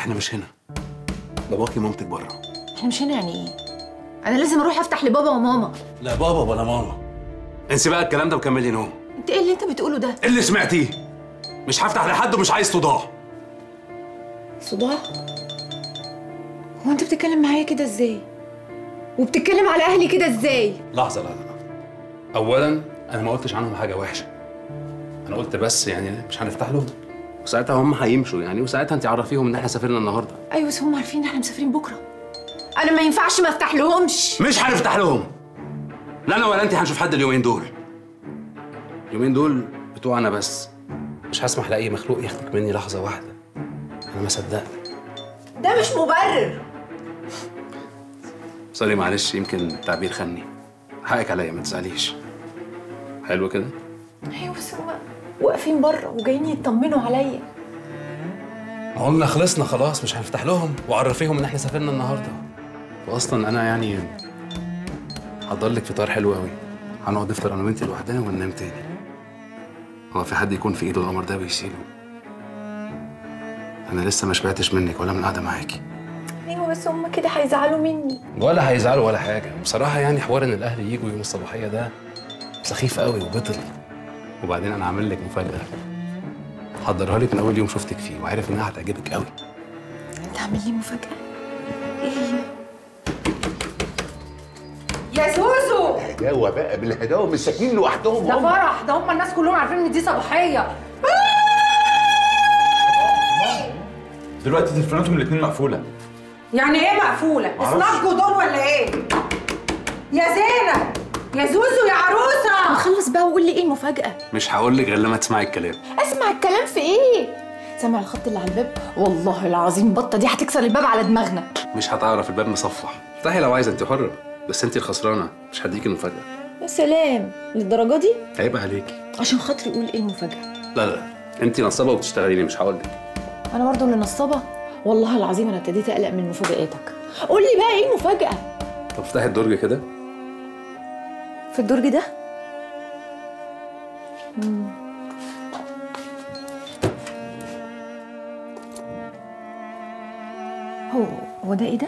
احنا مش هنا. باباكي ومامتك بره. احنا مش هنا يعني ايه؟ انا لازم اروح افتح لبابا وماما. لا بابا ولا ماما. انسي بقى الكلام ده وكملي نوم. انت ايه اللي انت بتقوله ده؟ ايه اللي سمعتيه؟ مش هفتح لحد ومش عايز صداع. صداع؟ هو انت بتتكلم معايا كده ازاي؟ وبتتكلم على اهلي كده ازاي؟ لحظه، لا. اولا انا ما قلتش عنهم حاجه وحشه. انا قلت بس يعني مش هنفتح لهم، وساعتها هم هيمشوا يعني، وساعتها انت عرفيهم ان احنا سافرنا النهارده. ايوه بس هم عارفين ان احنا مسافرين بكره. انا ما ينفعش ما افتح لهمش. مش هنفتح لهم. لا انا ولا انت هنشوف حد اليومين دول. اليومين دول بتوعنا بس. مش هسمح لاي مخلوق ياخدك مني لحظه واحده. انا ما صدقت. ده مش مبرر. سوري معلش، يمكن التعبير خني. حقك عليا، ما تزعليش. حلو كده؟ ايوه بس هم واقفين بره وجايين يطمنوا عليا. قلنا خلصنا خلاص، مش هنفتح لهم، وعرفيهم ان احنا سافرنا النهارده. واصلا انا يعني هحضر لك فطار حلو قوي. هنقعد نفطر انا وانت لوحدنا وننام تاني. هو في حد يكون في ايده القمر ده ويشيله؟ انا لسه ما شبعتش منك ولا من القعده معاكي. ايوه بس هم كده هيزعلوا مني. ولا هيزعلوا ولا حاجه بصراحه، يعني حوار ان الاهل يجوا يوم الصباحيه ده سخيف قوي وبطل. وبعدين انا عامل لك مفاجاه حضرها لك من اول يوم شفتك فيه، وعارف انها هتعجبك قوي. انت عامل لي مفاجاه؟ ايه هي؟ يا زوزو هداوه بقى بالهداوه، مش ساكنين لوحدهم. ده فرح، ده هم الناس كلهم عارفين ان دي صباحيه. دلوقتي تليفوناتهم الاثنين مقفوله. يعني ايه مقفوله؟ اسنجوا دول ولا ايه؟ يا زينب يا زوزو يا عروسه، خلص بقى وقول لي ايه المفاجاه. مش هقول لك غير لما تسمعي الكلام. اسمع الكلام في ايه؟ سامع الخط اللي على الباب؟ والله العظيم بطه دي هتكسر الباب على دماغنا. مش هتعرف، الباب مصفح. افتحي لو عايزه، انت حره، بس انت الخسرانه، مش هديكي المفاجاه. يا سلام، للدرجه دي؟ عيب عليكي. عشان خاطري قول ايه المفاجاه. لا انت نصابه وبتشتغليني، مش هقول لك. انا برضه اللي نصابه؟ والله العظيم انا ابتديت اقلق من مفاجاتك. قول لي بقى ايه المفاجاه؟ طب افتحي الدرج كده. في الدرج ده؟ هو ده ايه ده؟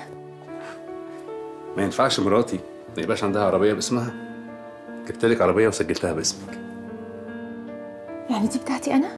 ما ينفعش مراتي ما يبقاش عندها عربيه باسمها. جبت لك عربيه وسجلتها باسمك. يعني دي بتاعتي انا؟